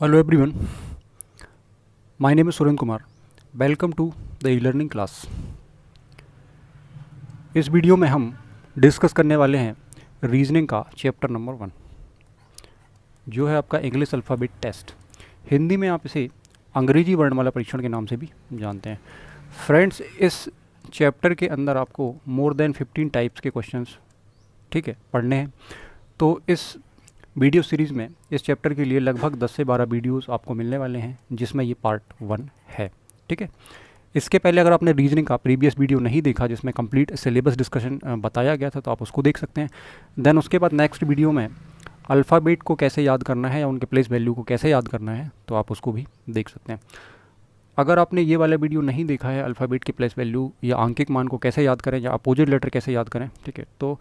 Hello everyone, my name is Suren Kumar. Welcome to the e-learning class. इस video में हम discuss करने वाले हैं रीजनिंग का चैप्टर नंबर 1 जो है आपका इंग्लिश अल्फ़ाबेट टेस्ट। हिंदी में आप इसे अंग्रेजी वर्णमाला परीक्षण के नाम से भी जानते हैं। फ्रेंड्स, इस चैप्टर के अंदर आपको मोर देन 15 टाइप्स के क्वेश्चंस ठीक है पढ़ने हैं। तो इस वीडियो सीरीज़ में इस चैप्टर के लिए लगभग 10 से 12 वीडियोस आपको मिलने वाले हैं, जिसमें ये पार्ट 1 है। ठीक है, इसके पहले अगर आपने रीजनिंग का प्रीवियस वीडियो नहीं देखा जिसमें कंप्लीट सिलेबस डिस्कशन बताया गया था तो आप उसको देख सकते हैं। देन उसके बाद नेक्स्ट वीडियो में अल्फ़ाबेट को कैसे याद करना है या उनके प्लेस वैल्यू को कैसे याद करना है तो आप उसको भी देख सकते हैं। अगर आपने ये वाला वीडियो नहीं देखा है, अल्फ़ाबेट के प्लेस वैल्यू या आंकिक मान को कैसे याद करें या अपोजिट लेटर कैसे याद करें, ठीक है, तो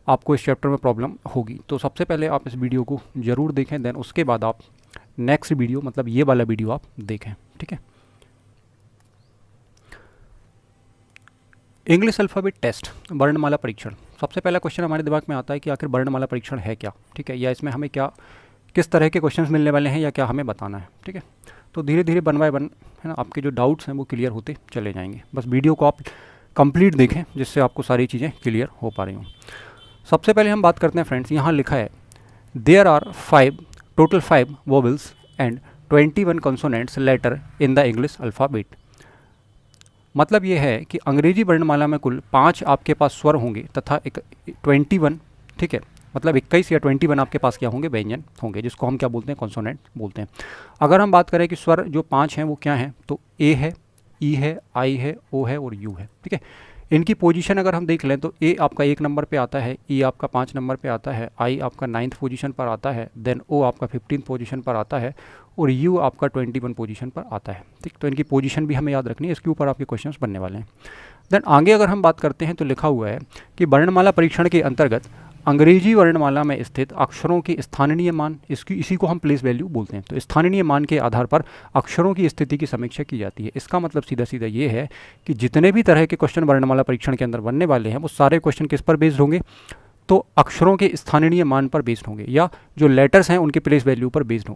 आपको इस चैप्टर में प्रॉब्लम होगी। तो सबसे पहले आप इस वीडियो को ज़रूर देखें, देन उसके बाद आप नेक्स्ट वीडियो मतलब ये वाला वीडियो आप देखें। ठीक है, इंग्लिश अल्फ़ाबेट टेस्ट वर्णमाला परीक्षण। सबसे पहला क्वेश्चन हमारे दिमाग में आता है कि आखिर वर्णमाला परीक्षण है क्या, ठीक है, या इसमें हमें क्या किस तरह के क्वेश्चंस मिलने वाले हैं या क्या हमें बताना है। ठीक है, तो धीरे धीरे वन बाय वन है ना आपके जो डाउट्स हैं वो क्लियर होते चले जाएंगे। बस वीडियो को आप कंप्लीट देखें जिससे आपको सारी चीज़ें क्लियर हो पा रही हों। सबसे पहले हम बात करते हैं फ्रेंड्स, यहाँ लिखा है there are total 5 vowels and 21 consonants letter in the English alphabet. मतलब ये है कि अंग्रेजी वर्णमाला में कुल 5 आपके पास स्वर होंगे तथा 21, ठीक है, मतलब 21 या 21 आपके पास क्या होंगे, व्यंजन होंगे, जिसको हम क्या बोलते हैं, कॉन्सोनेंट बोलते हैं। अगर हम बात करें कि स्वर जो 5 हैं वो क्या हैं, तो ए है, ई है, आई है, ओ है और यू है। ठीक है, इनकी पोजीशन अगर हम देख लें तो ए आपका 1 नंबर पे आता है, ई आपका 5 नंबर पे आता है, आई आपका 9th पोजीशन पर आता है, देन ओ आपका 15th पोजीशन पर आता है और यू आपका 21 पोजीशन पर आता है। ठीक, तो इनकी पोजीशन भी हमें याद रखनी है, इसके ऊपर आपके क्वेश्चंस बनने वाले हैं। देन आगे अगर हम बात करते हैं तो लिखा हुआ है कि वर्णमाला परीक्षण के अंतर्गत अंग्रेजी वर्णमाला में स्थित अक्षरों के स्थानीय मान, इसी को हम प्लेस वैल्यू बोलते हैं। तो स्थानीय मान के आधार पर अक्षरों की स्थिति की समीक्षा की जाती है। इसका मतलब सीधा सीधा ये है कि जितने भी तरह के क्वेश्चन वर्णमाला परीक्षण के अंदर बनने वाले हैं वो सारे क्वेश्चन किस पर बेस्ड होंगे, तो अक्षरों के स्थानीय मान पर बेस्ड होंगे या जो लेटर्स हैं उनके प्लेस वैल्यू पर बेस्ड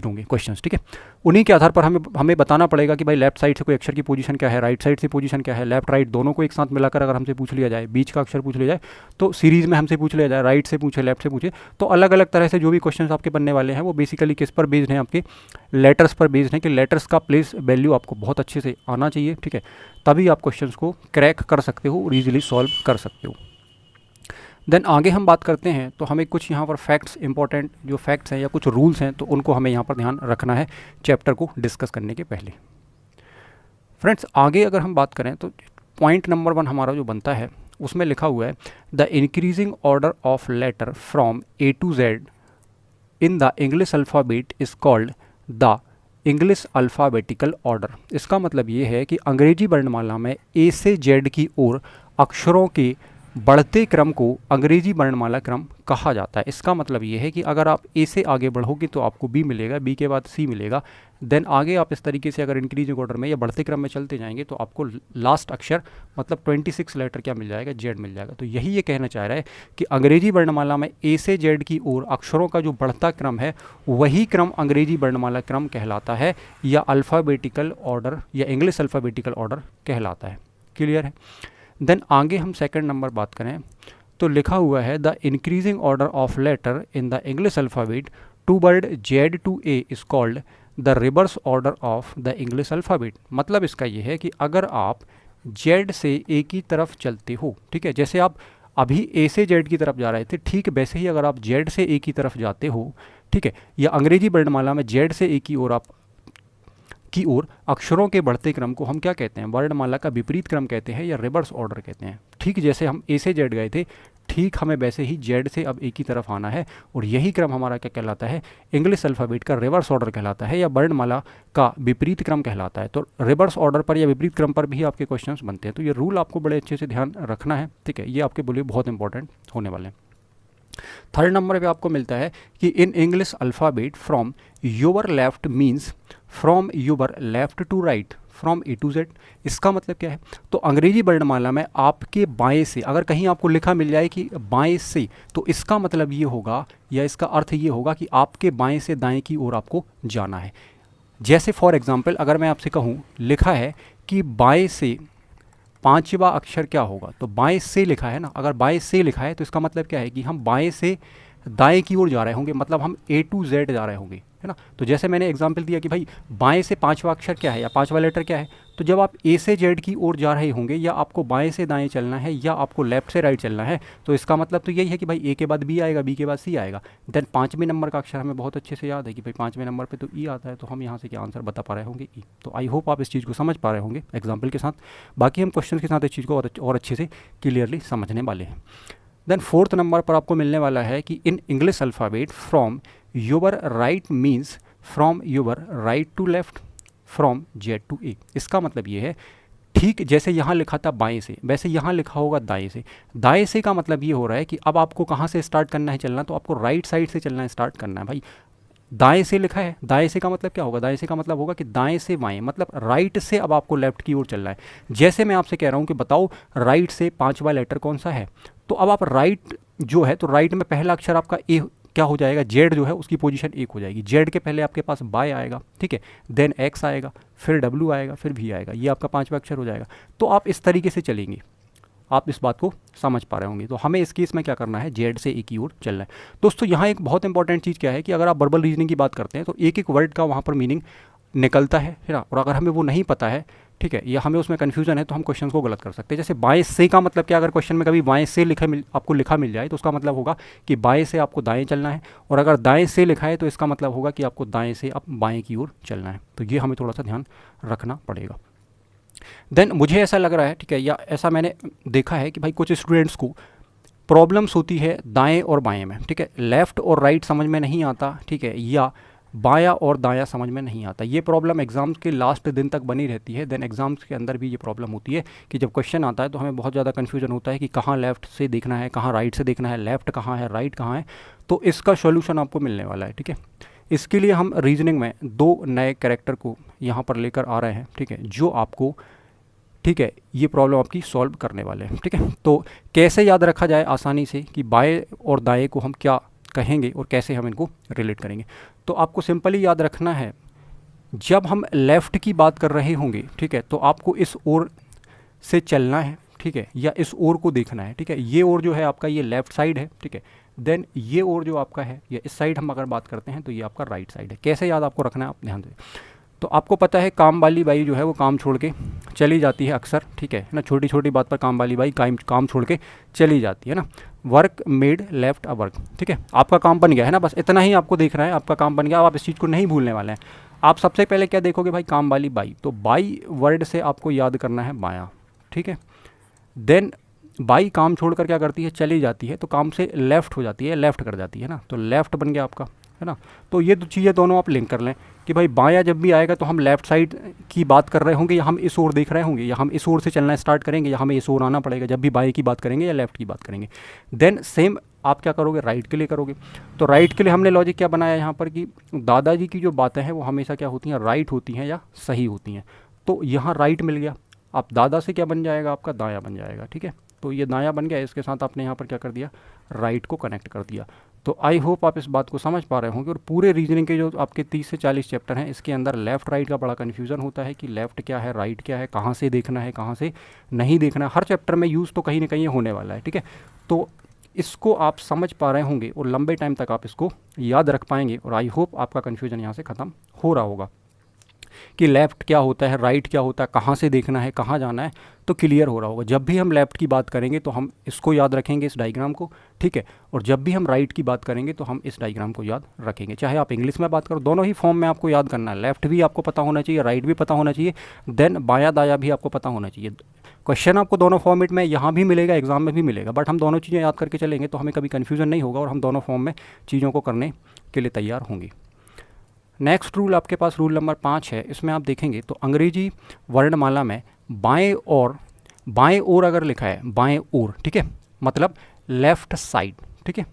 होंगे क्वेश्चंस। ठीक है, उन्हीं के आधार पर हमें बताना पड़ेगा कि भाई लेफ्ट साइड से कोई अक्षर की पोजीशन क्या है, राइट साइड से पोजीशन क्या है, लेफ्ट राइट दोनों को एक साथ मिलाकर अगर हमसे पूछ लिया जाए, बीच का अक्षर पूछ लिया जाए तो सीरीज़ में हमसे पूछ लिया जाए, राइट से पूछे, लेफ्ट से पूछे, तो अलग अलग तरह से जो भी क्वेश्चन आपके बनने वाले हैं वो बेसिकली किस पर बेस्ड हैं, आपके लेटर्स पर बेस्ड हैं कि लेटर्स का प्लेस वैल्यू आपको बहुत अच्छे से आना चाहिए। ठीक है, तभी आप क्वेश्चन को क्रैक कर सकते हो और ईजिली सॉल्व कर सकते हो। देन आगे हम बात करते हैं तो हमें कुछ यहाँ पर फैक्ट्स, इंपॉर्टेंट जो फैक्ट्स हैं या कुछ रूल्स हैं तो उनको हमें यहाँ पर ध्यान रखना है चैप्टर को डिस्कस करने के पहले। फ्रेंड्स, आगे अगर हम बात करें तो पॉइंट नंबर 1 हमारा जो बनता है उसमें लिखा हुआ है the increasing order of letter from A to Z in the English alphabet is called the English alphabetical order. इसका मतलब ये है कि अंग्रेजी वर्णमाला में ए से जेड की ओर अक्षरों के बढ़ते क्रम को अंग्रेजी वर्णमाला क्रम कहा जाता है। इसका मतलब ये है कि अगर आप ए से आगे बढ़ोगे तो आपको बी मिलेगा, बी के बाद सी मिलेगा, देन आगे आप इस तरीके से अगर इंक्रीजिंग ऑर्डर में या बढ़ते क्रम में चलते जाएंगे तो आपको लास्ट अक्षर मतलब 26 लेटर क्या मिल जाएगा, जेड मिल जाएगा। तो यही ये कहना चाह रहा है कि अंग्रेजी वर्णमाला में ए से जेड की ओर अक्षरों का जो बढ़ता क्रम है वही क्रम अंग्रेजी वर्णमाला क्रम कहलाता है या अल्फ़ाबेटिकल ऑर्डर या इंग्लिश अल्फ़ाबेटिकल ऑर्डर कहलाता है। क्लियर है? देन आगे हम सेकंड नंबर बात करें तो लिखा हुआ है the increasing order of letter in the English alphabet toward Z to A is called the reverse order of the English alphabet. मतलब इसका ये है कि अगर आप जेड से ए की तरफ चलते हो, ठीक है, जैसे आप अभी ए से जेड की तरफ जा रहे थे, ठीक वैसे ही अगर आप जेड से ए की तरफ जाते हो, ठीक है, या अंग्रेजी वर्णमाला में जेड से ए की ओर अक्षरों के बढ़ते क्रम को हम क्या कहते हैं, वर्णमाला का विपरीत क्रम कहते हैं या रिवर्स ऑर्डर कहते हैं। ठीक जैसे हम ए से जेड गए थे, ठीक हमें वैसे ही जेड से अब ए की तरफ आना है और यही क्रम हमारा क्या कहलाता है, इंग्लिश अल्फ़ाबेट का रिवर्स ऑर्डर कहलाता है या वर्णमाला का विपरीत क्रम कहलाता है। तो रिवर्स ऑर्डर पर या विपरीत क्रम पर भी आपके क्वेश्चंस बनते हैं। तो ये रूल आपको बड़े अच्छे से ध्यान रखना है। ठीक है, ये आपके लिए बहुत इंपॉर्टेंट होने वाले हैं। थर्ड नंबर पे आपको मिलता है कि in English alphabet from your left means from your left to right, from A to Z. इसका मतलब क्या है, तो अंग्रेजी वर्णमाला में आपके बाएं से अगर कहीं आपको लिखा मिल जाए कि बाएं से, तो इसका मतलब ये होगा या इसका अर्थ ये होगा कि आपके बाएं से दाएं की ओर आपको जाना है। जैसे फॉर एग्जांपल अगर मैं आपसे कहूँ, लिखा है कि बाएं से पांचवा अक्षर क्या होगा, तो बाएं से लिखा है ना, अगर बाएं से लिखा है तो इसका मतलब क्या है कि हम बाएं से दाएं की ओर जा रहे होंगे, मतलब हम ए टू जेड जा रहे होंगे, है ना। तो जैसे मैंने एग्जांपल दिया कि भाई बाएं से पांचवा अक्षर क्या है या पांचवा लेटर क्या है, तो जब आप ए से जेड की ओर जा रहे होंगे, या आपको बाएं से दाएं चलना है या आपको लेफ्ट से राइट चलना है, तो इसका मतलब तो यही है कि भाई ए के बाद बी आएगा, बी के बाद सी आएगा। देन पाँचवें नंबर का अक्षर हमें बहुत अच्छे से याद है कि भाई पाँचवें नंबर पर तो ई आता है, तो हम यहाँ से क्या आंसर बता पा रहे होंगे, ई। तो आई होप आप इस चीज़ को समझ पा रहे होंगे एग्जाम्पल के साथ। बाकी हम क्वेश्चन के साथ इस चीज़ को और अच्छे से क्लियरली समझने वाले हैं। देन फोर्थ नंबर पर आपको मिलने वाला है कि in English alphabet from your right means from your right to left, from Z to A. इसका मतलब ये है, ठीक जैसे यहाँ लिखा था बाएं से, वैसे यहाँ लिखा होगा दाएं से। दाएं से का मतलब ये हो रहा है कि अब आपको कहाँ से स्टार्ट करना है चलना, तो आपको राइट साइड से चलना स्टार्ट करना है भाई। दाएं से लिखा है, दाएं से का मतलब क्या होगा, दाएं से का मतलब होगा कि दाएं से बाएं, मतलब राइट से अब आपको लेफ्ट की ओर चलना है। जैसे मैं आपसे कह रहा हूँ कि बताओ राइट से पांचवा लेटर कौन सा है, तो अब आप राइट जो है, तो राइट में पहला अक्षर आपका ए क्या हो जाएगा, जेड जो है उसकी पोजीशन एक हो जाएगी। जेड के पहले आपके पास बाय आएगा, ठीक है, देन एक्स आएगा, फिर डब्ल्यू आएगा, फिर भी आएगा, ये आपका पांचवा अक्षर हो जाएगा। तो आप इस तरीके से चलेंगे, आप इस बात को समझ पा रहे होंगे। तो हमें इस केस में क्या करना है, जेड से ए की ओर चलना है। दोस्तों यहाँ एक बहुत इंपॉर्टेंट चीज़ क्या है कि अगर आप वर्बल रीजनिंग की बात करते हैं तो एक एक वर्ड का वहाँ पर मीनिंग निकलता है ना, और अगर हमें वो नहीं पता है, ठीक है, या हमें उसमें कन्फ्यूजन है, तो हम क्वेश्चन को गलत कर सकते हैं। जैसे बाएं से का मतलब क्या, अगर क्वेश्चन में कभी बाएं से आपको लिखा मिल जाए, तो उसका मतलब होगा कि बाएं से आपको दाएं चलना है, और अगर दाएं से लिखा है तो इसका मतलब होगा कि आपको दाएं से आप बाएं की ओर चलना है। तो ये हमें थोड़ा सा ध्यान रखना पड़ेगा। देन मुझे ऐसा लग रहा है, ठीक है, या ऐसा मैंने देखा है कि भाई कुछ स्टूडेंट्स को प्रॉब्लम्स होती है दाएं और बाएं में, ठीक है, लेफ़्ट और राइट समझ में नहीं आता, ठीक है, या बाया और दाया समझ में नहीं आता। ये प्रॉब्लम एग्ज़ाम्स के लास्ट दिन तक बनी रहती है। देन एग्ज़ाम्स के अंदर भी ये प्रॉब्लम होती है कि जब क्वेश्चन आता है तो हमें बहुत ज़्यादा कन्फ्यूजन होता है कि कहाँ लेफ़्ट से देखना है, कहाँ राइट से देखना है, लेफ़्ट कहाँ है, राइट कहाँ है। तो इसका सॉल्यूशन आपको मिलने वाला है, ठीक है। इसके लिए हम रीजनिंग में दो नए कैरेक्टर को यहाँ पर लेकर आ रहे हैं, ठीक है, जो आपको, ठीक है, ये प्रॉब्लम आपकी सॉल्व करने वाले हैं, ठीक है। तो कैसे याद रखा जाए आसानी से कि बाएं और दाएं को हम क्या कहेंगे और कैसे हम इनको रिलेट करेंगे, तो आपको सिंपली याद रखना है, जब हम लेफ़्ट की बात कर रहे होंगे, ठीक है, तो आपको इस ओर से चलना है, ठीक है, या इस ओर को देखना है, ठीक है। ये ओर जो है आपका ये लेफ़्ट साइड है, ठीक है। देन ये ओर जो आपका है, या इस साइड हम अगर बात करते हैं तो ये आपका राइट साइड है। कैसे याद आपको रखना है, आप ध्यान दें। तो आपको पता है काम वाली बाई जो है वो काम छोड़ के चली जाती है अक्सर, ठीक है ना, छोटी छोटी बात पर काम वाली बाई काम छोड़ के चली जाती है ना। Work made left a work, ठीक है, आपका काम बन गया है ना, बस इतना ही आपको देखना है, आपका काम बन गया। अब आप इस चीज़ को नहीं भूलने वाले हैं। आप सबसे पहले क्या देखोगे भाई, काम वाली बाई, तो बाई वर्ड से आपको याद करना है बायां, ठीक है। देन बाई काम छोड़कर क्या करती है, चली जाती है, तो काम से लेफ़्ट हो जाती है, लेफ़्ट कर जाती है ना, तो लेफ़्ट बन गया आपका, है ना। तो ये दो चीज़ें दोनों आप लिंक कर लें कि भाई बायां जब भी आएगा तो हम लेफ़्ट साइड की बात कर रहे होंगे, या हम इस ओर देख रहे होंगे, या हम इस ओर से चलना स्टार्ट करेंगे, या हमें इस ओर आना पड़ेगा जब भी बाएं की बात करेंगे या लेफ़्ट की बात करेंगे। देन सेम आप क्या करोगे, राइट के लिए करोगे। तो राइट के लिए हमने लॉजिक क्या बनाया यहाँ पर कि दादाजी की जो बातें हैं वो हमेशा क्या होती हैं, राइट होती हैं या सही होती हैं। तो यहाँ राइट मिल गया, आप दादा से क्या बन जाएगा, आपका दाया बन जाएगा, ठीक है। तो ये दाया बन गया, इसके साथ आपने यहाँ पर क्या कर दिया, राइट को कनेक्ट कर दिया। तो आई होप आप इस बात को समझ पा रहे होंगे। और पूरे रीजनिंग के जो आपके 30 से 40 चैप्टर हैं, इसके अंदर लेफ़्ट राइट का बड़ा कन्फ्यूज़न होता है कि लेफ़्ट क्या है, राइट क्या है, कहाँ से देखना है, कहाँ से नहीं देखना है। हर चैप्टर में यूज़ तो कहीं ना कहीं होने वाला है, ठीक है। तो इसको आप समझ पा रहे होंगे और लंबे टाइम तक आप इसको याद रख पाएंगे, और आई होप आपका कन्फ्यूज़न यहाँ से ख़त्म हो रहा होगा कि लेफ़्ट क्या होता है, राइट क्या होता है, कहाँ से देखना है, कहाँ जाना है, तो क्लियर हो रहा होगा। जब भी हम लेफ़्ट की बात करेंगे तो हम इसको याद रखेंगे, इस डायग्राम को, ठीक है। और जब भी हम राइट की बात करेंगे तो हम इस डायग्राम को याद रखेंगे। चाहे आप इंग्लिश में बात करो, दोनों ही फॉर्म में आपको याद करना है। लेफ़्ट भी आपको पता होना चाहिए, राइट भी पता होना चाहिए, देन बाया दाया भी आपको पता होना चाहिए। क्वेश्चन आपको दोनों फॉर्मेट में यहाँ भी मिलेगा, एग्जाम में भी मिलेगा, बट हम दोनों चीज़ें याद करके चलेंगे तो हमें कभी कन्फ्यूज़न नहीं होगा और हम दोनों फॉर्म में चीज़ों को करने के लिए तैयार होंगे। नेक्स्ट रूल आपके पास रूल नंबर 5 है। इसमें आप देखेंगे तो अंग्रेजी वर्णमाला में बाएं ओर अगर लिखा है, बाएं ओर, ठीक है, मतलब लेफ़्ट साइड, ठीक है,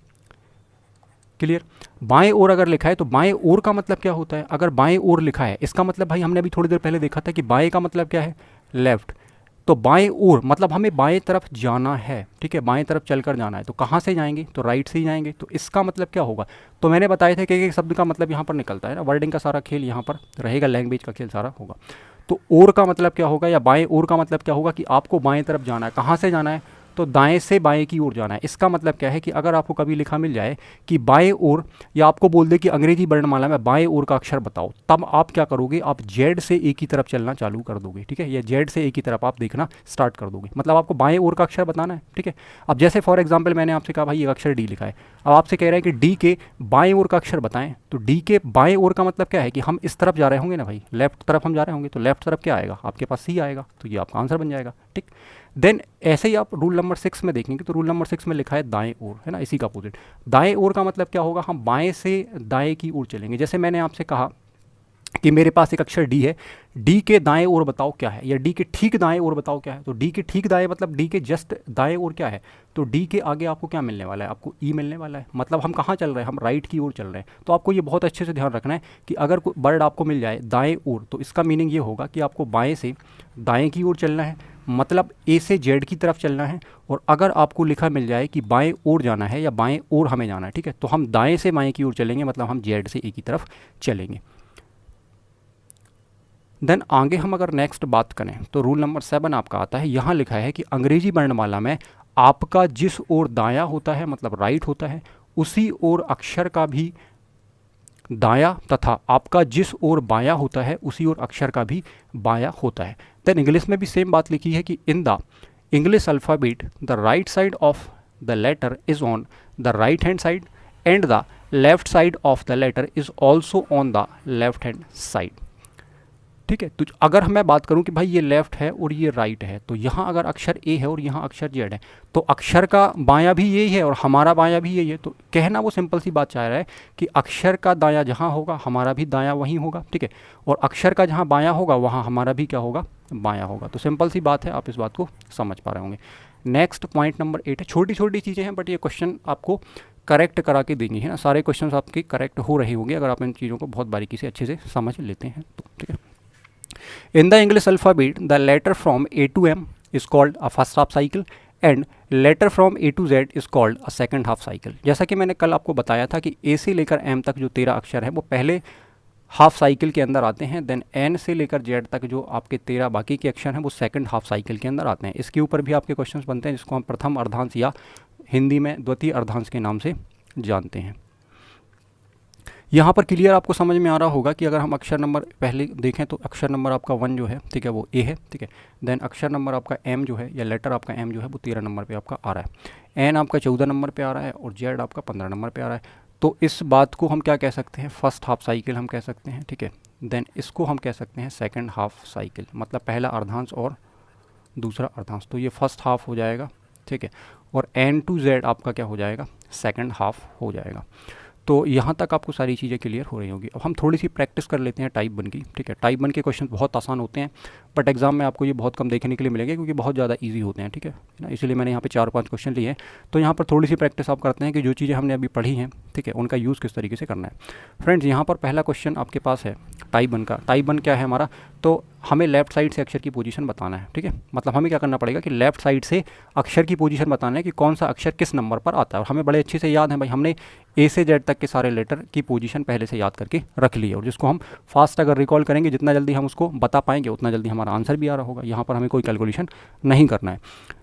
क्लियर। बाएं ओर अगर लिखा है तो बाएं ओर का मतलब क्या होता है, अगर बाएं ओर लिखा है इसका मतलब भाई हमने अभी थोड़ी देर पहले देखा था कि बाएं का मतलब क्या है, लेफ्ट। तो बाएं ओर मतलब हमें बाएं तरफ जाना है, ठीक है, बाएं तरफ चलकर जाना है। तो कहाँ से जाएंगे, तो राइट से ही जाएंगे। तो इसका मतलब क्या होगा, तो मैंने बताया था कि एक शब्द का मतलब यहाँ पर निकलता है ना, वर्डिंग का सारा खेल यहाँ पर रहेगा, लैंग्वेज का खेल सारा होगा। तो ओर का मतलब क्या होगा, या बाएं ओर का मतलब क्या होगा कि आपको बाएं तरफ जाना है। कहाँ से जाना है, तो दाएं से बाएं की ओर जाना है। इसका मतलब क्या है कि अगर आपको कभी लिखा मिल जाए कि बाएं ओर, या आपको बोल दे कि अंग्रेजी वर्णमाला में बाएं ओर का अक्षर बताओ, तब आप क्या करोगे, आप जेड से ए की तरफ चलना चालू कर दोगे, ठीक है, या जेड से ए की तरफ आप देखना स्टार्ट कर दोगे। मतलब आपको बाएं ओर का अक्षर बताना है, ठीक है। अब जैसे फॉर एग्जाम्पल मैंने आपसे कहा भाई एक अक्षर डी लिखा है, अब आपसे कह रहे हैं कि डी के बाएं ओर का अक्षर बताएं। तो डी के बाएं ओर का मतलब क्या है कि हम इस तरफ जा रहे होंगे ना भाई, लेफ्ट तरफ हम जा रहे होंगे, तो लेफ्ट तरफ क्या आएगा, आपके पास सी आएगा। तो ये आपका आंसर बन जाएगा, ठीक। देन ऐसे ही आप रूल नंबर 6 में देखेंगे, तो रूल नंबर 6 में लिखा है दाएं ओर, है ना, इसी का अपोजिट। दाएं ओर का मतलब क्या होगा, हम बाएं से दाएं की ओर चलेंगे। जैसे मैंने आपसे कहा कि मेरे पास एक अक्षर डी है, डी के दाएं ओर बताओ क्या है, या डी के ठीक दाएं ओर बताओ क्या है। तो डी के ठीक दाएं मतलब डी के जस्ट दाएं ओर क्या है, तो डी के आगे आपको क्या मिलने वाला है, आपको ई मिलने वाला है। मतलब हम कहाँ चल रहे हैं, हम राइट की ओर चल रहे हैं। तो आपको ये बहुत अच्छे से ध्यान रखना है कि अगर कोई वर्ड आपको मिल जाए दाएं ओर, तो इसका मीनिंग ये होगा कि आपको बाएं से दाएं की ओर चलना है, मतलब ए से जेड की तरफ चलना है। और अगर आपको लिखा मिल जाए कि बाएं ओर जाना है या बाएं ओर हमें जाना है, ठीक है, तो हम दाएं से बाएं की ओर चलेंगे, मतलब हम जेड से ए की तरफ चलेंगे। देन आगे हम अगर नेक्स्ट बात करें तो रूल नंबर 7 आपका आता है, यहाँ लिखा है कि अंग्रेजी वर्णमाला में आपका जिस ओर दायां होता है, मतलब राइट होता है, उसी ओर अक्षर का भी दायां, तथा आपका जिस ओर बायां होता है उसी ओर अक्षर का भी बायां होता है। देन इंग्लिश में भी सेम बात लिखी है कि in the English alphabet the right side of the letter is on the right hand side and the left side of the letter is also on the left hand side, ठीक है। तो अगर मैं बात करूं कि भाई ये लेफ्ट है और ये राइट है, तो यहाँ अगर अक्षर ए है और यहाँ अक्षर जेड है, तो अक्षर का बायां भी यही है और हमारा बायां भी यही है। तो कहना वो सिंपल सी बात चाह रहा है कि अक्षर का दायां जहाँ होगा हमारा भी दायां वहीं होगा, ठीक है, और अक्षर का जहाँ बायां होगा वहाँ हमारा भी क्या होगा, बायां होगा। तो सिंपल सी बात है, आप इस बात को समझ पा रहे होंगे। नेक्स्ट पॉइंट नंबर 8 है, छोटी छोटी चीज़ें हैं बट ये क्वेश्चन आपको करेक्ट करा के देंगे, है ना। सारे क्वेश्चन आपके करेक्ट हो रहे होंगे अगर आप इन चीज़ों को बहुत बारीकी से अच्छे से समझ लेते हैं तो, ठीक है। In the English alphabet, the letter from A to M is called a first half cycle and letter from A to Z is called a second half cycle। जैसा कि मैंने कल आपको बताया था कि A से लेकर M तक जो 13 अक्षर है वो पहले हाफ साइकिल के अंदर आते हैं। देन N से लेकर Z तक जो आपके 13 बाकी के अक्षर हैं वो सेकंड हाफ साइकिल के अंदर आते हैं। इसके ऊपर भी आपके क्वेश्चंस बनते हैं जिसको हम प्रथम अर्धांश या हिंदी में द्वितीय अर्धांश के नाम से जानते हैं। यहाँ पर क्लियर आपको समझ में आ रहा होगा कि अगर हम अक्षर नंबर पहले देखें तो अक्षर नंबर आपका 1 जो है, ठीक है, वो ए है, ठीक है। देन अक्षर नंबर आपका एम जो है या लेटर आपका एम जो है वो 13 नंबर पे आपका आ रहा है, एन आपका 14 नंबर पे आ रहा है और जेड आपका 15 नंबर पे आ रहा है। तो इस बात को हम क्या कह सकते हैं, फर्स्ट हाफ साइकिल हम कह सकते हैं, ठीक है। देन इसको हम कह सकते हैं सेकेंड हाफ साइकिल, मतलब पहला अर्धांश और दूसरा अर्धांश। तो ये फर्स्ट हाफ हो जाएगा, ठीक है, और एन टू जेड आपका क्या हो जाएगा, सेकेंड हाफ हो जाएगा। तो यहाँ तक आपको सारी चीज़ें क्लियर हो रही होंगी। अब हम थोड़ी सी प्रैक्टिस कर लेते हैं टाइप 1 की, ठीक है। टाइप 1 के क्वेश्चन बहुत आसान होते हैं बट एग्जाम में आपको ये बहुत कम देखने के लिए मिलेंगे क्योंकि बहुत ज़्यादा इजी होते हैं, ठीक है ना। इसलिए मैंने यहाँ पे 4-5 क्वेश्चन लिए हैं। तो यहाँ पर थोड़ी सी प्रैक्टिस आप करते हैं कि जो चीज़ें हमने अभी पढ़ी हैं, ठीक है, उनका यूज़ किस तरीके से करना है। फ्रेंड्स, यहाँ पर पहला क्वेश्चन आपके पास है टाइप 1 का। टाइप 1 क्या है हमारा, तो हमें लेफ्ट साइड से अक्षर की पोजीशन बताना है, ठीक है। मतलब हमें क्या करना पड़ेगा कि लेफ्ट साइड से अक्षर की पोजीशन बताना है कि कौन सा अक्षर किस नंबर पर आता है। और हमें बड़े अच्छे से याद है भाई, हमने ए से जेड तक के सारे लेटर की पोजीशन पहले से याद करके रख ली है और जिसको हम फास्ट अगर रिकॉल करेंगे, जितना जल्दी हम उसको बता पाएंगे उतना जल्दी हमारा आंसर भी आ रहा होगा। यहाँ पर हमें कोई कैलकुलेशन नहीं करना है।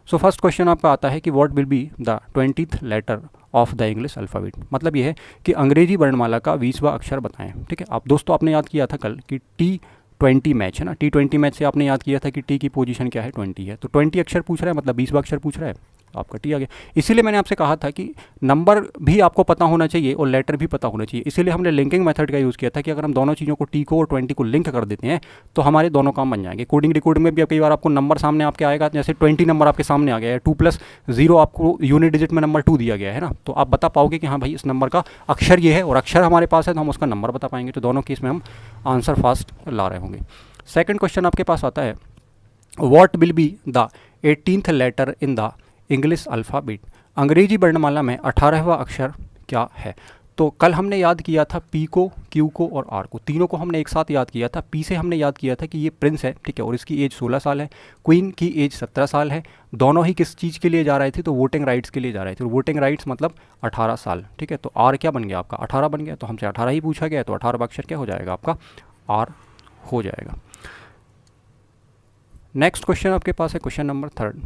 सो फर्स्ट क्वेश्चन आपका आता है कि what will be the 20th letter of the English alphabet. मतलब ये है कि अंग्रेजी वर्णमाला का 20वां अक्षर बताएं, ठीक है। आप दोस्तों आपने याद किया था कल कि T20 मैच है ना, T20 मैच से आपने याद किया था कि टी की पोजीशन क्या है, 20 है। तो 20 अक्षर पूछ रहा है, मतलब 20वां अक्षर पूछ रहा है, आपका टी आ गया। इसीलिए मैंने आपसे कहा था कि नंबर भी आपको पता होना चाहिए और लेटर भी पता होना चाहिए। इसीलिए हमने लिंकिंग मेथड का यूज़ किया था कि अगर हम दोनों चीज़ों को टी को और 20 को लिंक कर देते हैं तो हमारे दोनों काम बन जाएंगे। कोडिंग रिकॉर्डिंग में भी कई बार आपको नंबर सामने आपके आएगा, जैसे 20 नंबर आपके सामने आ गया है, 2 + 0 आपको यूनिट डिजिट में नंबर 2 दिया गया है ना, तो आप बता पाओगे कि हाँ भाई इस नंबर का अक्षर ये है और अक्षर हमारे पास है तो हम उसका नंबर बता पाएंगे। तो दोनों केस में हम आंसर फास्ट ला रहे होंगे। सेकंड क्वेश्चन आपके पास आता है what will be the 18th letter in the English alphabet. अंग्रेजी वर्णमाला में 18वां अक्षर क्या है। तो कल हमने याद किया था पी को, क्यू को और आर को, तीनों को हमने एक साथ याद किया था। पी से हमने याद किया था कि ये प्रिंस है, ठीक है, और इसकी एज 16 साल है। क्वीन की एज 17 साल है। दोनों ही किस चीज़ के लिए जा रहे थे, तो वोटिंग राइट्स के लिए जा रहे थे। वोटिंग राइट्स मतलब 18 साल, ठीक है। तो आर क्या बन गया आपका, 18 बन गया। तो हमसे 18 ही पूछा गया, तो 18 अक्षर क्या हो जाएगा आपका, आर हो जाएगा। नेक्स्ट क्वेश्चन आपके पास है क्वेश्चन नंबर 3।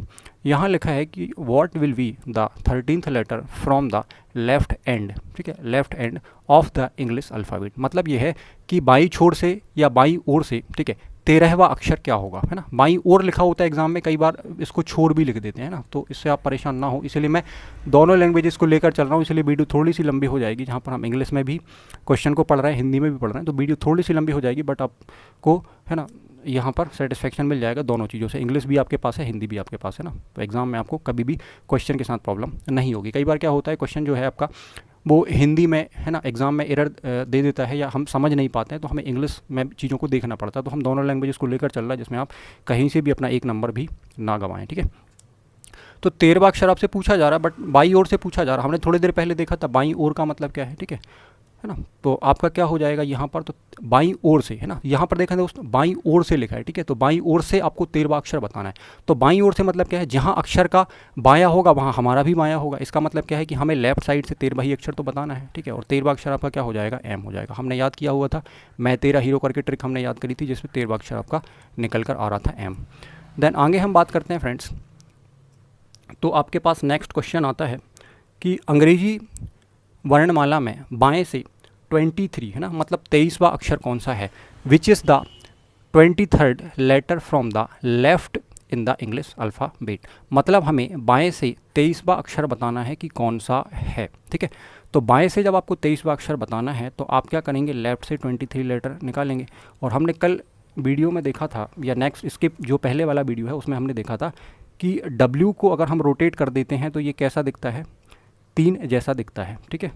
यहाँ लिखा है कि what will be the 13th letter from the left end, ठीक है, left end of the English alphabet. मतलब ये है कि बाई छोर से या बाई ओर से, ठीक है, 13वां अक्षर क्या होगा, है ना। बाई ओर लिखा होता है एग्जाम में, कई बार इसको छोड़ भी लिख देते हैं ना, तो इससे आप परेशान ना हो। इसलिए मैं दोनों लैंग्वेजेस को लेकर चल रहा हूँ, इसलिए वीडियो थोड़ी सी लंबी हो जाएगी। जहाँ पर हम इंग्लिश में भी क्वेश्चन को पढ़ रहे हैं, हिंदी में भी पढ़ रहे हैं, तो वीडियो थोड़ी सी लंबी हो जाएगी, बट आपको, है ना, यहाँ पर सेटिस्फेक्शन मिल जाएगा दोनों चीज़ों से। इंग्लिश भी आपके पास है, हिंदी भी आपके पास है ना, तो एग्ज़ाम में आपको कभी भी क्वेश्चन के साथ प्रॉब्लम नहीं होगी। कई बार क्या होता है, क्वेश्चन जो है आपका वो हिंदी में, है ना, एग्ज़ाम में एरर दे देता है या हम समझ नहीं पाते हैं, तो हमें इंग्लिश में चीज़ों को देखना पड़ता है। तो हम दोनों लैंग्वेजेस को लेकर चल रहा है, जिसमें आप कहीं से भी अपना एक नंबर भी ना गंवाएं, ठीक है। तो 13वां अक्षर आपसे पूछा जा रहा है, बट बाई ओर से पूछा जा रहा है। हमने थोड़ी देर पहले देखा था बाई ओर का मतलब क्या है, ठीक है ना। तो आपका क्या हो जाएगा यहाँ पर, तो बाई ओर से, है ना, यहाँ पर देखा दोस्तों बाई ओर से लिखा है, ठीक है। तो बाई ओर से आपको 13वां अक्षर बताना है। तो बाई ओर से मतलब क्या है, जहाँ अक्षर का बायां होगा वहाँ हमारा भी बायां होगा। इसका मतलब क्या है कि हमें लेफ्ट साइड से 13वां ही अक्षर तो बताना है, ठीक है। और 13वां अक्षर आपका क्या हो जाएगा, एम हो जाएगा। हमने याद किया हुआ था, मैं तेरा हीरो करके ट्रिक हमने याद करी थी, जिसमें 13वां अक्षर आपका निकल कर आ रहा था, एम। देन आगे हम बात करते हैं फ्रेंड्स, तो आपके पास नेक्स्ट क्वेश्चन आता है कि अंग्रेजी वर्णमाला में बाएं से 23, है ना, मतलब 23वां अक्षर कौन सा है, which is the 23rd letter from the left in the English alphabet. मतलब हमें बाएं से 23वां अक्षर बताना है कि कौन सा है, ठीक है। तो बाएं से जब आपको 23वां अक्षर बताना है, तो आप क्या करेंगे, लेफ्ट से 23 लेटर निकालेंगे। और हमने कल वीडियो में देखा था, या नेक्स्ट इसके जो पहले वाला वीडियो है उसमें हमने देखा था कि W को अगर हम रोटेट कर देते हैं तो ये कैसा दिखता है, 3 जैसा दिखता है, ठीक है।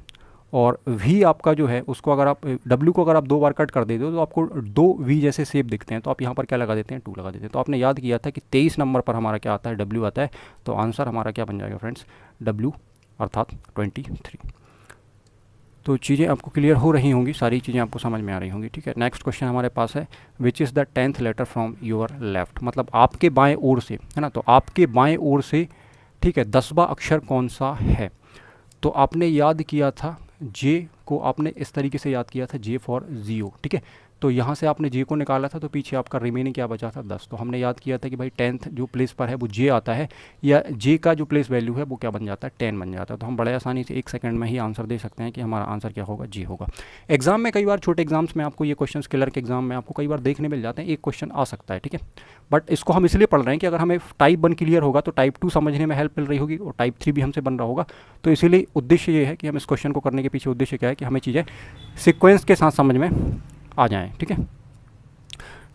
और V आपका जो है उसको अगर आप W को अगर आप 2 बार कट कर देते हो तो आपको 2 V जैसे शेप दिखते हैं। तो आप यहाँ पर क्या लगा देते हैं, 2 लगा देते हैं। तो आपने याद किया था कि 23 नंबर पर हमारा क्या आता है, W आता है। तो आंसर हमारा क्या बन जाएगा फ्रेंड्स, W अर्थात 23। तो चीज़ें आपको क्लियर हो रही होंगी, सारी चीज़ें आपको समझ में आ रही होंगी, ठीक है। नेक्स्ट क्वेश्चन हमारे पास है, which is the 10th letter from your left. मतलब आपके बाएं ओर से, है ना, तो आपके बाएं ओर से, ठीक है, 10वां अक्षर कौन सा है। तो आपने याद किया था जे को, आपने इस तरीके से याद किया था, जे फॉर जियो, ठीक है। तो यहाँ से आपने जे को निकाला था, तो पीछे आपका रिमेनिंग क्या बचा था, 10। तो हमने याद किया था कि भाई 10th जो प्लेस पर है वो जे आता है, या जे का जो प्लेस वैल्यू है वो क्या बन जाता है, 10 बन जाता है। तो हम बड़े आसानी से 1 सेकंड में ही आंसर दे सकते हैं कि हमारा आंसर क्या होगा, जे होगा। एग्जाम में कई बार छोटे एग्जाम्स में आपको ये क्वेश्चन, क्लर्क के एग्जाम में आपको कई बार देखने मिल जाते हैं, एक क्वेश्चन आ सकता है, ठीक है। बट इसको हम इसलिए पढ़ रहे हैं कि अगर हमें टाइप 1 क्लियर होगा तो टाइप 2 समझने में हेल्प मिल रही होगी, और टाइप 3 भी हमसे बन रहा होगा। तो इसीलिए उद्देश्य ये है कि हम इस क्वेश्चन को करने के पीछे उद्देश्य क्या है कि हमें चीज़ें सिक्वेंस के साथ समझ में आ जाएँ, ठीक है।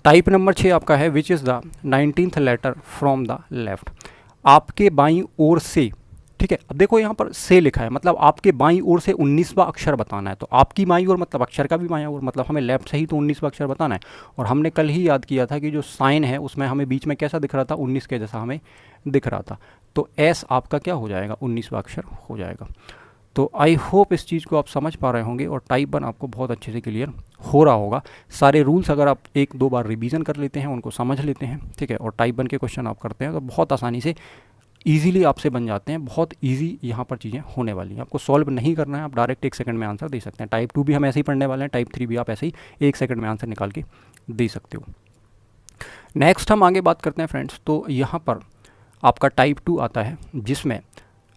टाइप नंबर 6 आपका है, which is the 19th letter from the left. आपके बाईं ओर से, ठीक है। अब देखो यहाँ पर से लिखा है, मतलब आपके बाईं ओर से 19वां अक्षर बताना है। तो आपकी बाईं ओर मतलब अक्षर का भी बाईं ओर, मतलब हमें लेफ्ट से ही तो 19वां अक्षर बताना है। और हमने कल ही याद किया था कि जो साइन है उसमें हमें बीच में कैसा दिख रहा था, 19 के जैसा हमें दिख रहा था। तो एस आपका क्या हो जाएगा, 19वां अक्षर हो जाएगा। तो आई होप इस चीज़ को आप समझ पा रहे होंगे, और टाइप 1 आपको बहुत अच्छे से क्लियर हो रहा होगा। सारे रूल्स अगर आप 1-2 बार रिवीजन कर लेते हैं, उनको समझ लेते हैं, ठीक है, और टाइप 1 के क्वेश्चन आप करते हैं, तो बहुत आसानी से ईजिली आपसे बन जाते हैं। बहुत ईजी यहाँ पर चीज़ें होने वाली हैं, आपको सॉल्व नहीं करना है, आप डायरेक्ट 1 सेकंड में आंसर दे सकते हैं। टाइप 2 भी हम ऐसे ही पढ़ने वाले हैं, टाइप 3 भी आप ऐसे ही 1 सेकंड में आंसर निकाल के दे सकते हो। नेक्स्ट हम आगे बात करते हैं फ्रेंड्स, तो यहाँ पर आपका टाइप 2 आता है, जिसमें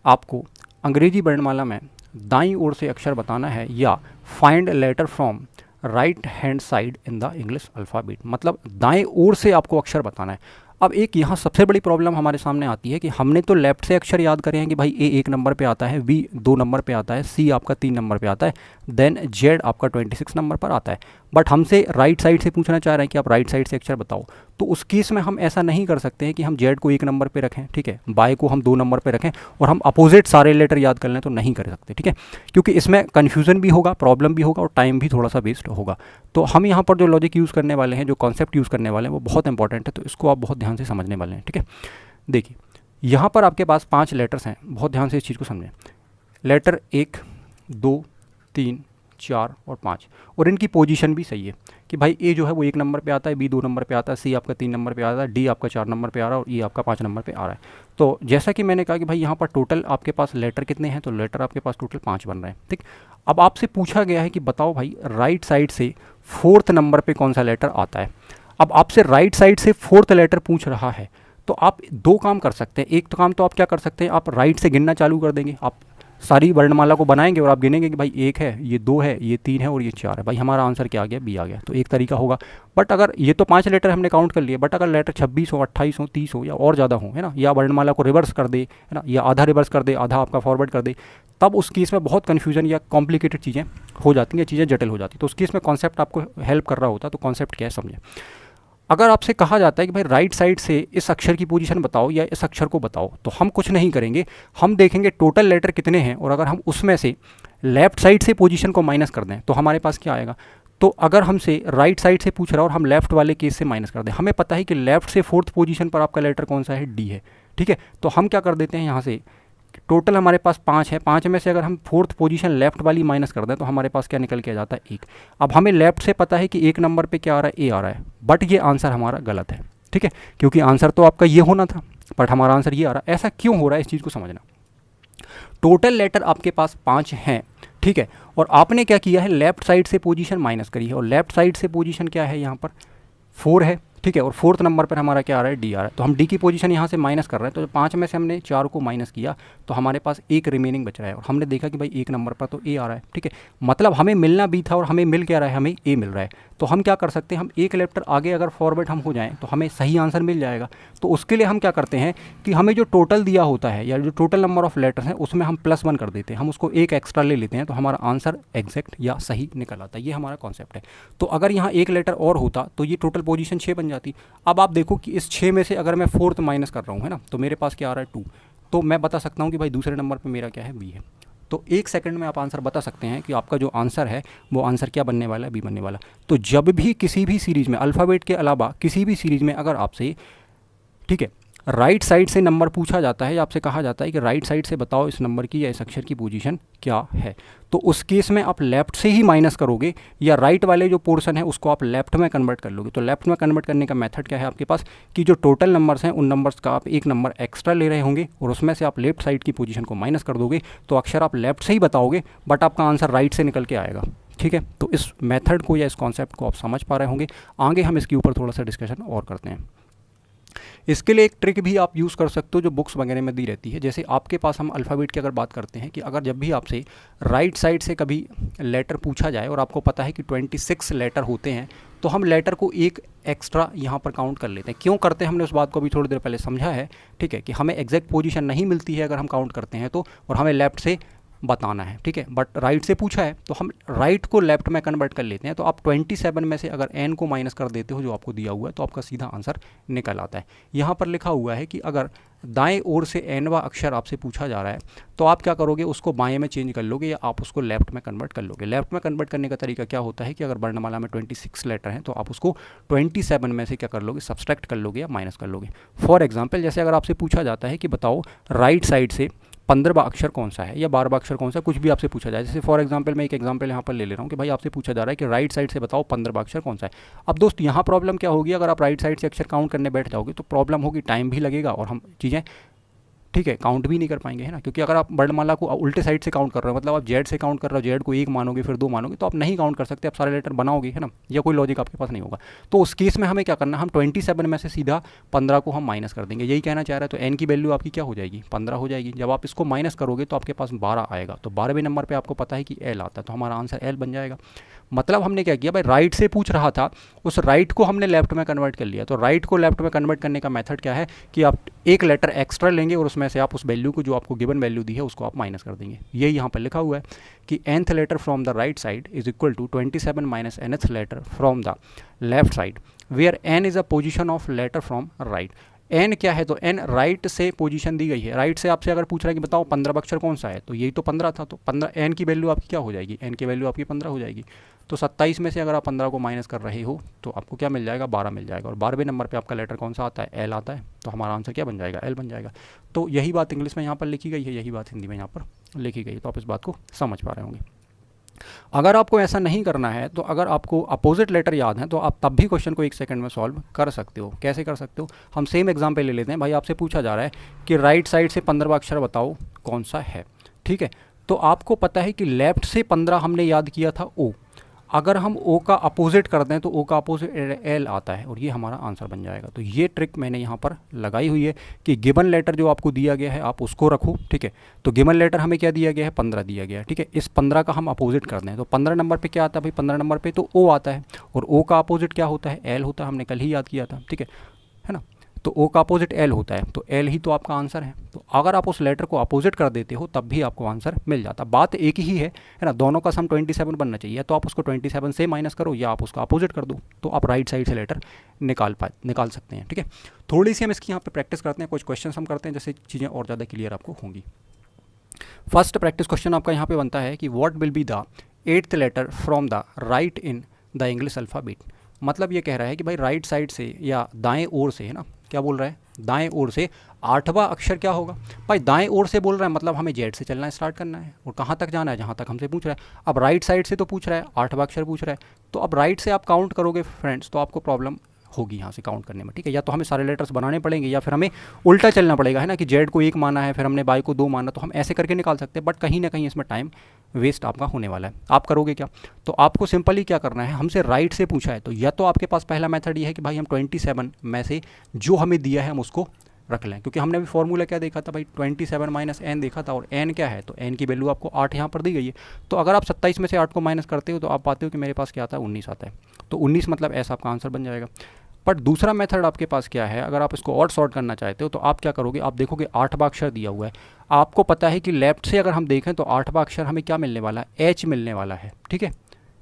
आपको अंग्रेजी वर्णमाला में दाईं ओर से अक्षर बताना है, या find letter from right hand side in the English alphabet. मतलब दाएं ओर से आपको अक्षर बताना है। अब एक यहाँ सबसे बड़ी प्रॉब्लम हमारे सामने आती है कि हमने तो लेफ्ट से अक्षर याद करे हैं कि भाई ए 1 नंबर पे आता है, बी 2 नंबर पे आता है, सी आपका 3 नंबर पे आता है, देन जेड आपका 26 नंबर पर आता है। बट हमसे राइट साइड से पूछना चाह रहे हैं कि आप राइट साइड से अक्षर बताओ। तो उस केस में हम ऐसा नहीं कर सकते हैं कि हम जेड को 1 नंबर पे रखें, ठीक है, बाय को हम 2 नंबर पे रखें, और हम अपोजिट सारे लेटर याद कर लें, तो नहीं कर सकते, ठीक है, क्योंकि इसमें कन्फ्यूज़न भी होगा, प्रॉब्लम भी होगा, और टाइम भी थोड़ा सा वेस्ट होगा। तो हम यहाँ पर जो लॉजिक यूज़ करने वाले हैं, जो कॉन्सेप्ट यूज़ करने वाले हैं, वो बहुत इंपॉर्टेंट है, तो इसको आप बहुत ध्यान से समझने वाले हैं, ठीक है। देखिए यहाँ पर आपके पास 5 लेटर्स हैं, बहुत ध्यान से इस चीज़ को समझें। लेटर 1, 2, 3, 4 और 5, और इनकी पोजीशन भी सही है कि भाई ए जो है वो 1 नंबर पे आता है, बी 2 नंबर पे आता है, सी आपका 3 नंबर पे आता है, डी आपका 4 नंबर पे आ रहा है और ई आपका 5 नंबर पे आ रहा है। तो जैसा कि मैंने कहा कि भाई यहाँ पर टोटल आपके पास लेटर कितने हैं, तो लेटर आपके पास टोटल 5 बन रहे हैं। ठीक, अब आपसे पूछा गया है कि बताओ भाई राइट साइड से 4th नंबर पे कौन सा लेटर आता है। अब आपसे राइट साइड से 4th लेटर पूछ रहा है, तो आप दो काम कर सकते हैं। एक तो काम तो आप क्या कर सकते हैं, आप राइट से गिनना चालू कर देंगे, आप सारी वर्णमाला को बनाएंगे और आप गिनेंगे कि भाई 1 है, ये 2 है, ये 3 है और ये 4 है, भाई हमारा आंसर क्या आ गया, बी आ गया। तो एक तरीका होगा। बट अगर ये तो 5 लेटर हमने काउंट कर लिए, बट अगर लेटर 26 हो, 28 हो, 30 हो या और ज़्यादा हो, है ना, या वर्णमाला को रिवर्स कर दे, है ना, या आधा रिवर्स कर दे, आधा आपका फॉरवर्ड कर दे, तब उस केस में बहुत कन्फ्यूजन या कॉम्प्लिकेटेड चीज़ें हो जाती हैं, चीज़ें जटिल हो जाती। तो उस केस में कॉन्सेप्ट आपको हेल्प कर रहा होता। तो कॉन्सेप्ट क्या है समझें। अगर आपसे कहा जाता है कि भाई राइट साइड से इस अक्षर की पोजीशन बताओ या इस अक्षर को बताओ, तो हम कुछ नहीं करेंगे, हम देखेंगे टोटल लेटर कितने हैं और अगर हम उसमें से लेफ्ट साइड से पोजीशन को माइनस कर दें तो हमारे पास क्या आएगा। तो अगर हमसे राइट साइड से पूछ रहा है और हम लेफ्ट वाले केस से माइनस कर दें, हमें पता है कि लेफ्ट से 4th पोजीशन पर आपका लेटर कौन सा है, डी है। ठीक है, तो हम क्या कर देते हैं, यहाँ से टोटल हमारे पास 5 है, 5 में से अगर हम 4th पोजीशन लेफ्ट वाली माइनस कर दें तो हमारे पास क्या निकल के आ जाता है, 1। अब हमें लेफ्ट से पता है कि 1 नंबर पे क्या आ रहा है, ए आ रहा है, बट ये आंसर हमारा गलत है। ठीक है, क्योंकि आंसर तो आपका ये होना था, बट हमारा आंसर ये आ रहा है। ऐसा क्यों हो रहा है, इस चीज़ को समझना। टोटल लेटर आपके पास 5 हैं, ठीक है, और आपने क्या किया है, लेफ्ट साइड से पोजीशन माइनस करी है, और लेफ्ट साइड से पोजीशन क्या है, यहाँ पर 4 है। ठीक है, और 4th नंबर पर हमारा क्या आ रहा है, डी आ रहा है। तो हम डी की पोजीशन यहाँ से माइनस कर रहे हैं, तो 5 में से हमने 4 को माइनस किया तो हमारे पास 1 रिमेनिंग बच रहा है, और हमने देखा कि भाई 1 नंबर पर तो ए आ रहा है। ठीक है, मतलब हमें मिलना बी था और हमें मिल क्या रहा है, हमें ए मिल रहा है। तो हम क्या कर सकते हैं, हम एक लेटर आगे अगर फॉरवर्ड हम हो जाएँ तो हमें सही आंसर मिल जाएगा। तो उसके लिए हम क्या करते हैं कि हमें जो टोटल दिया होता है या जो टोटल नंबर ऑफ लेटर्स हैं उसमें हम +1 कर देते हैं, हम उसको एक एक्स्ट्रा ले लेते हैं, तो हमारा आंसर एग्जैक्ट या सही निकल आता है। ये हमारा कॉन्सेप्ट है। तो अगर यहाँ एक लेटर और होता तो ये टोटल पोजीशन 6 बन जाती। अब आप देखो कि इस 6 में से अगर मैं 4th माइनस कर रहा हूँ, है ना, तो मेरे पास क्या आ रहा है, 2। तो मैं बता सकता हूँ कि भाई दूसरे नंबर पे मेरा क्या है, बी है। तो 1 सेकंड में आप आंसर बता सकते हैं कि आपका जो आंसर है वो आंसर क्या बनने वाला है, बी बनने वाला। तो जब भी किसी भी सीरीज़ में अल्फ़ाबेट के अलावा किसी भी सीरीज़ में अगर आपसे, ठीक है, राइट साइड से नंबर पूछा जाता है या आपसे कहा जाता है कि राइट साइड से बताओ इस नंबर की या इस अक्षर की पोजीशन क्या है, तो उस केस में आप लेफ्ट से ही माइनस करोगे या राइट वाले जो पोर्शन है उसको आप लेफ्ट में कन्वर्ट कर लोगे। तो लेफ्ट में कन्वर्ट करने का मेथड क्या है आपके पास कि जो टोटल नंबर्स हैं उन नंबर्स का आप 1 नंबर एक्स्ट्रा ले रहे होंगे और उसमें से आप लेफ्ट साइड की पोजीशन को माइनस कर दोगे, तो अक्षर आप लेफ्ट से ही बताओगे बट आपका आंसर राइट से निकल के आएगा। ठीक है, तो इस मेथड को या इस कॉन्सेप्ट को आप समझ पा रहे होंगे। आगे हम इसके ऊपर थोड़ा सा डिस्कशन और करते हैं। इसके लिए एक ट्रिक भी आप यूज़ कर सकते हो जो बुक्स वगैरह में दी रहती है। जैसे आपके पास हम अल्फ़ाबेट की अगर बात करते हैं कि अगर जब भी आपसे राइट साइड से कभी लेटर पूछा जाए और आपको पता है कि 26 लेटर होते हैं, तो हम लेटर को एक एक्स्ट्रा यहाँ पर काउंट कर लेते हैं। क्यों करते हैं, हमने उस बात को अभी थोड़ी देर पहले समझा है। ठीक है, कि हमें एग्जैक्ट पोजीशन नहीं मिलती है अगर हम काउंट करते हैं तो, और हमें लेफ्ट से बताना है। ठीक है, बट राइट से पूछा है तो हम राइट को लेफ्ट में कन्वर्ट कर लेते हैं। तो आप 27 में से अगर n को माइनस कर देते हो जो आपको दिया हुआ है तो आपका सीधा आंसर निकल आता है। यहाँ पर लिखा हुआ है कि अगर दाएं ओर से nवां अक्षर आपसे पूछा जा रहा है तो आप क्या करोगे, उसको बाएं में चेंज कर लोगे या आप उसको लेफ्ट में कन्वर्ट कर लोगे। लेफ्ट में कन्वर्ट करने का तरीका क्या होता है कि अगर वर्णमाला में 26 लेटर हैं तो आप उसको 27 में से क्या कर लोगे, सब्सट्रैक्ट कर लोगे या माइनस कर लोगे। फॉर एग्जाम्पल, जैसे अगर आपसे पूछा जाता है कि बताओ राइट साइड से 15वां अक्षर कौन सा है या 12वां अक्षर कौन सा है, कुछ भी आपसे पूछा जाए। जैसे फॉर एग्जांपल मैं एक एग्जांपल यहाँ पर ले ले रहा हूँ कि भाई आपसे पूछा जा रहा है कि राइट साइड से बताओ 15वां अक्षर कौन सा है। अब दोस्त यहाँ प्रॉब्लम क्या होगी, अगर आप राइट साइड से अक्षर काउंट करने बैठ जाओगे तो प्रॉब्लम होगी, टाइम भी लगेगा और हम चीज़ें, ठीक है, काउंट भी नहीं कर पाएंगे, है ना। क्योंकि अगर आप वर्णमाला को उल्टे साइड से काउंट कर रहे हो, मतलब आप जेड से काउंट कर रहे हो, जेड को 1 मानोगे फिर 2 मानोगे, तो आप नहीं काउंट कर सकते, आप सारे लेटर बनाओगे, है ना, या कोई लॉजिक आपके पास नहीं होगा। तो उस केस में हमें क्या करना, हम 27 में से सीधा 15 को हम माइनस कर देंगे। यही कहना चाह रहा है। तो एन की वैल्यू आपकी क्या हो जाएगी, 15 हो जाएगी। जब आप इसको माइनस करोगे तो आपके पास 12 आएगा। तो 12वें नंबर पर आपको पता है कि एल आता है, तो हमारा आंसर एल बन जाएगा। मतलब हमने क्या किया भाई, राइट से पूछ रहा था, उस राइट को हमने लेफ्ट में कन्वर्ट कर लिया। तो राइट को लेफ्ट में कन्वर्ट करने का मेथड क्या है कि आप एक लेटर एक्स्ट्रा लेंगे और उसमें से आप उस वैल्यू को, जो आपको गिवन वैल्यू दी है, उसको आप माइनस कर देंगे। ये यहाँ पर लिखा हुआ है कि nth letter from the right side is equal to 27 minus nth letter from the left side where n is a position of letter from right. n क्या है, तो n राइट से पोजीशन दी गई है। राइट से आपसे अगर पूछ रहा है कि बताओ 15वां अक्षर कौन सा है, तो यही तो 15 था। तो 15 n की वैल्यू आपकी क्या हो जाएगी, n की वैल्यू आपकी 15 हो जाएगी। तो 27 में से अगर आप 15 को माइनस कर रहे हो तो आपको क्या मिल जाएगा, 12 मिल जाएगा। और 12वें नंबर पे आपका लेटर कौन सा आता है, एल आता है। तो हमारा आंसर क्या बन जाएगा, एल बन जाएगा। तो यही बात इंग्लिश में यहाँ पर लिखी गई है, यही बात हिंदी में यहाँ पर लिखी गई है। तो आप इस बात को समझ पा रहे होंगे। अगर आपको ऐसा नहीं करना है तो अगर आपको अपोजिट लेटर याद है तो आप तब भी क्वेश्चन को 1 सेकंड में सॉल्व कर सकते हो। कैसे कर सकते हो? हम सेम एग्जाम्पल ले लेते हैं। भाई आपसे पूछा जा रहा है कि राइट साइड से 15वां अक्षर बताओ कौन सा है, ठीक है। तो आपको पता है कि लेफ्ट से 15 हमने याद किया था ओ, अगर हम ओ का अपोजिट कर दें तो ओ का अपोजिट एल आता है और ये हमारा आंसर बन जाएगा। तो ये ट्रिक मैंने यहाँ पर लगाई हुई है कि गिवन लेटर जो आपको दिया गया है आप उसको रखो, ठीक है। तो गिवन लेटर हमें क्या दिया गया है? 15 दिया गया है, ठीक है। इस 15 का हम अपोजिट कर दें तो 15 नंबर पे क्या आता है भाई? 15 नंबर पे तो ओ आता है और ओ का अपोजिट क्या होता है? एल होता है, हमने कल ही याद किया था, ठीक है ना। तो ओ का अपोजिट एल होता है, तो एल ही तो आपका आंसर है। तो अगर आप उस लेटर को अपोजिट कर देते हो तब भी आपको आंसर मिल जाता। बात एक ही है ना, दोनों का सम 27 बनना चाहिए। तो आप उसको 27 से माइनस करो या आप उसका अपोजिट कर दो, तो आप राइट साइड से लेटर निकाल सकते हैं, ठीक है। थोड़ी सी हम इसकी यहाँ पे प्रैक्टिस करते हैं, कुछ क्वेश्चन हम करते हैं, जैसे चीज़ें और ज़्यादा क्लियर आपको होंगी। फर्स्ट प्रैक्टिस क्वेश्चन आपका यहाँ पे बनता है कि what will be the 8th letter from the right in the English alphabet. मतलब ये कह रहा है कि भाई राइट साइड से या दाएं ओर से, है ना, क्या बोल रहा है? दाएं ओर से 8वां अक्षर क्या होगा? भाई दाएं ओर से बोल रहा है मतलब हमें जेड से चलना स्टार्ट करना है और कहाँ तक जाना है? जहाँ तक हमसे पूछ रहा है। अब राइट साइड से तो पूछ रहा है, 8वां अक्षर पूछ रहा है, तो अब राइट से आप काउंट करोगे फ्रेंड्स तो आपको प्रॉब्लम होगी यहाँ से काउंट करने में, ठीक है। या तो हमें सारे लेटर्स बनाने पड़ेंगे या फिर हमें उल्टा चलना पड़ेगा, है ना, कि जेड को 1 माना है फिर हमने बाई को 2 माना, तो हम ऐसे करके निकाल सकते हैं। बट कहीं ना कहीं इसमें टाइम वेस्ट आपका होने वाला है। आप करोगे क्या? तो आपको सिंपली क्या करना है, हमसे राइट से पूछा है तो या तो आपके पास पहला मेथड ये है कि भाई हम 27 में से जो हमें दिया है हम उसको रख लें, क्योंकि हमने अभी फॉर्मूला क्या देखा था भाई? 27 माइनस एन देखा था, और एन क्या है? तो एन की वैल्यू आपको 8 यहाँ पर दी गई है। तो अगर आप 27 में से 8 को माइनस करते हो तो आप पाते हो कि मेरे पास क्या आता है? 19 आता है। तो 19 मतलब ऐसा आपका आंसर बन जाएगा। बट दूसरा मेथड आपके पास क्या है? अगर आप इसको और सॉर्ट करना चाहते हो तो आप क्या करोगे? आप देखोगे 8वां अक्षर दिया हुआ है, आपको पता है कि लेफ्ट से अगर हम देखें तो 8वां अक्षर हमें क्या मिलने वाला है? एच मिलने वाला है, ठीक है।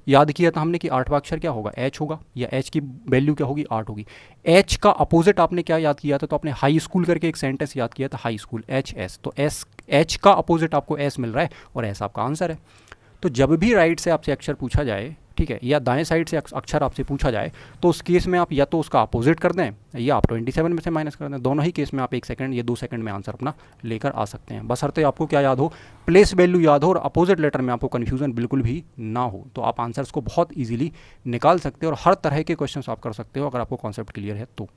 याद किया था हमने कि 8वां अक्षर क्या होगा? एच होगा, या एच की वैल्यू क्या होगी? 8 होगी। एच का अपोजिट आपने क्या याद किया था? तो आपने हाई स्कूल करके एक सेंटेंस याद किया था, हाई स्कूल, एच एस। तो एस, एच का अपोजिट आपको एस मिल रहा है और एस आपका आंसर है। तो जब भी राइट से आपसे अक्षर पूछा जाए, ठीक है, या दाएं साइड से अक्षर आपसे पूछा जाए तो उस केस में आप या तो उसका अपोजिट कर दें या आप 27 में से माइनस कर दें। दोनों ही केस में आप 1 सेकंड या 2 सेकंड में आंसर अपना लेकर आ सकते हैं। बशर्ते आपको क्या याद हो? प्लेस वैल्यू याद हो और अपोजिट लेटर में आपको कन्फ्यूजन बिल्कुल भी ना हो, तो आप आंसर्स को बहुत ईजिली निकाल सकते हो और हर तरह के क्वेश्चन आप कर सकते हो अगर आपको कॉन्सेप्ट क्लियर है तो।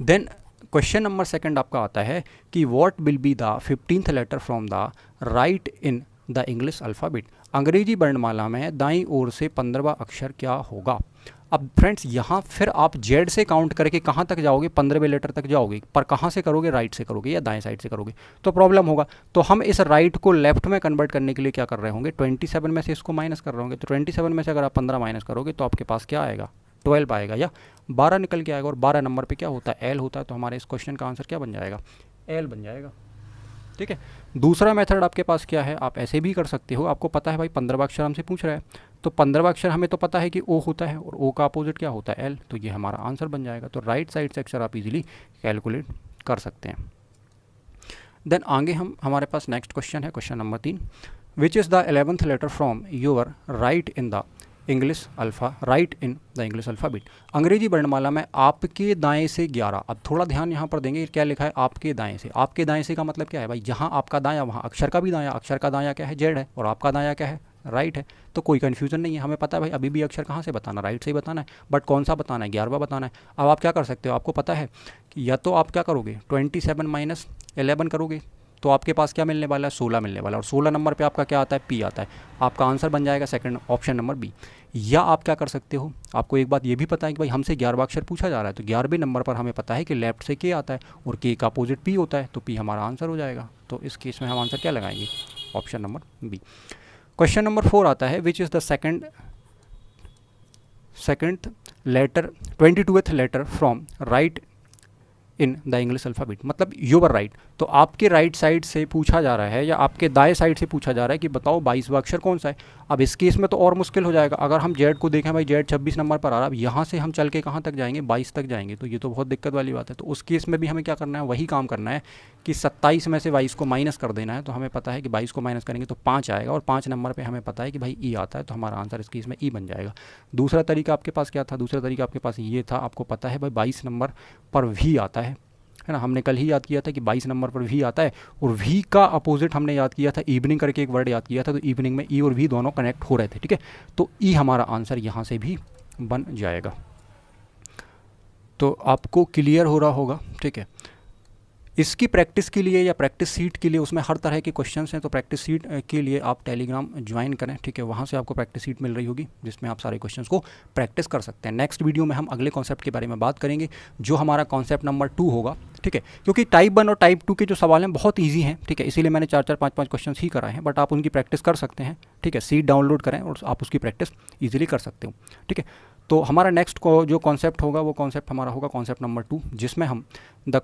देन क्वेश्चन नंबर 2 आपका आता है कि what will be the 15th letter from the right in the English alphabet. अंग्रेजी वर्णमाला में दाईं ओर से 15वां अक्षर क्या होगा? अब फ्रेंड्स यहाँ फिर आप जेड से काउंट करके कहाँ तक जाओगे? 15वें लेटर तक जाओगे, पर कहाँ से करोगे? राइट से करोगे या दाएं साइड से करोगे? तो प्रॉब्लम होगा। तो हम इस राइट को लेफ्ट में कन्वर्ट करने के लिए क्या कर रहे होंगे? 27 में से इसको माइनस कर रहे होंगे। तो 27 में से अगर आप 15 माइनस करोगे तो आपके पास क्या आएगा? 12 आएगा या 12 निकल के आएगा, और 12 नंबर पे क्या होता है? एल होता है। तो हमारे इस क्वेश्चन का आंसर क्या बन जाएगा? एल बन जाएगा, ठीक है। दूसरा मेथड आपके पास क्या है? आप ऐसे भी कर सकते हो। आपको पता है भाई 15वां अक्षर हमसे पूछ रहा है, तो 15वां अक्षर हमें तो पता है कि ओ होता है और ओ का अपोजिट क्या होता है? एल। तो ये हमारा आंसर बन जाएगा। तो राइट साइड से अक्षर आप इजीली कैलकुलेट कर सकते हैं। देन आगे हमारे पास नेक्स्ट क्वेश्चन है, question number 3, which is the 11th letter from your right in the English right in the English alphabet. अंग्रेजी वर्णमाला में आपके दाएं से 11। अब थोड़ा ध्यान यहाँ पर देंगे, क्या लिखा है? आपके दाएं से। आपके दाएं से का मतलब क्या है भाई? जहाँ आपका दायां वहाँ अक्षर का भी दायां। अक्षर का दायां क्या है? जेड है, और आपका दायां क्या है? राइट है। तो कोई कन्फ्यूजन नहीं है, हमें पता है भाई अभी भी अक्षर कहाँ से बताना? राइट से ही बताना है। बट कौन सा बताना है? 11वां बताना है। अब आप क्या कर सकते हो? आपको पता है कि या तो आप क्या करोगे? 27 माइनस 11 करोगे तो आपके पास क्या मिलने वाला है? 16 मिलने वाला है, और 16 नंबर पे आपका क्या आता है? पी आता है। आपका आंसर बन जाएगा सेकंड ऑप्शन नंबर बी। या आप क्या कर सकते हो? आपको एक बात ये भी पता है कि भाई हमसे 11वां अक्षर पूछा जा रहा है, तो 11वें नंबर पर हमें पता है कि लेफ्ट से के आता है और के का अपोजिट पी होता है, तो पी हमारा आंसर हो जाएगा। तो इस केस में हम आंसर क्या लगाएंगे? Option number B. Question number 4 आता है, which is the second letter 22th letter from right in the English alphabet. मतलब यूवर राइट। तो आपके राइट साइड से पूछा जा रहा है या आपके दाएं साइड से पूछा जा रहा है कि बताओ 22वां अक्षर कौन सा है। अब इस केस में तो और मुश्किल हो जाएगा। अगर हम जेड को देखें, भाई जेड 26 नंबर पर आ रहा है, अब यहाँ से हम चल के कहाँ तक जाएंगे? 22 तक जाएंगे, तो ये तो बहुत दिक्कत वाली बात है। तो उस केस में भी हमें क्या करना है? वही काम करना है कि 27 में से 22 को माइनस कर देना है। तो हमें पता है कि 22 को माइनस करेंगे तो 5 आएगा, और 5 नंबर पर हमें पता है कि भाई ई आता है, तो हमारा आंसर इस केस में ई बन जाएगा। दूसरा तरीका आपके पास क्या था? दूसरा तरीका आपके पास ये था, आपको पता है भाई 22 नंबर पर वी आता है, है ना। हमने कल ही याद किया था कि 22 नंबर पर वी आता है, और वी का अपोजिट हमने याद किया था इवनिंग करके एक वर्ड याद किया था, तो इवनिंग में ई और वी दोनों कनेक्ट हो रहे थे, ठीक है। तो ई हमारा आंसर यहाँ से भी बन जाएगा। तो आपको क्लियर हो रहा होगा, ठीक है। इसकी प्रैक्टिस के लिए या प्रैक्टिस सीट के लिए उसमें हर तरह के क्वेश्चंस हैं, तो प्रैक्टिस सीट के लिए आप टेलीग्राम ज्वाइन करें, ठीक है। वहाँ से आपको प्रैक्टिस सीट मिल रही होगी जिसमें आप सारे क्वेश्चंस को प्रैक्टिस कर सकते हैं। नेक्स्ट वीडियो में हम अगले कॉन्सेप्ट के बारे में बात करेंगे, जो हमारा कॉन्सेप्ट नंबर 2 होगा, ठीक है। क्योंकि टाइप 1 और टाइप 2 के जो सवाल हैं बहुत ईजी हैं, ठीक है, इसीलिए मैंने 4-4, 5-5 क्वेश्चन ही कराए हैं, बट आप उनकी प्रैक्टिस कर सकते हैं, ठीक है। सीट डाउनलोड करें और आप उसकी प्रैक्टिस ईजिली कर सकते हो, ठीक है। तो हमारा नेक्स्ट जो कॉन्सेप्ट होगा वो कॉन्सेप्ट हमारा होगा कॉन्सेप्ट नंबर 2, जिसमें हम द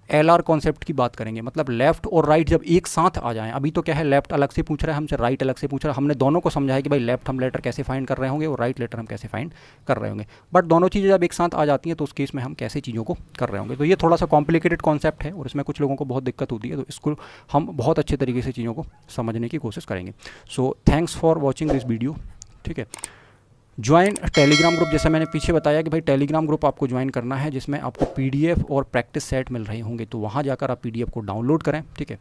LR कॉन्सेप्ट की बात करेंगे। मतलब लेफ्ट और राइट जब एक साथ आ जाएं, अभी तो क्या है लेफ्ट अलग से पूछ रहा है हमसे, राइट अलग से पूछ रहा है, हमने दोनों को समझा है कि भाई लेफ्ट हम लेटर कैसे फाइंड कर रहे होंगे और राइट लेटर हम कैसे फाइंड कर रहे होंगे, बट दोनों चीज़ें जब एक साथ आ जाती हैं तो उस केस में हम कैसे चीज़ों को कर रहे होंगे। तो ये थोड़ा सा कॉम्प्लिकेटेड कॉन्सेप्ट है और इसमें कुछ लोगों को बहुत दिक्कत होती है, तो इसको हम बहुत अच्छे तरीके से चीज़ों को समझने की कोशिश करेंगे। So thanks for watching this video, ठीक है। ज्वाइन टेलीग्राम ग्रुप, जैसे मैंने पीछे बताया कि भाई टेलीग्राम ग्रुप आपको ज्वाइन करना है, जिसमें आपको PDF और प्रैक्टिस सेट मिल रहे होंगे, तो वहाँ जाकर आप PDF को डाउनलोड करें, ठीक है।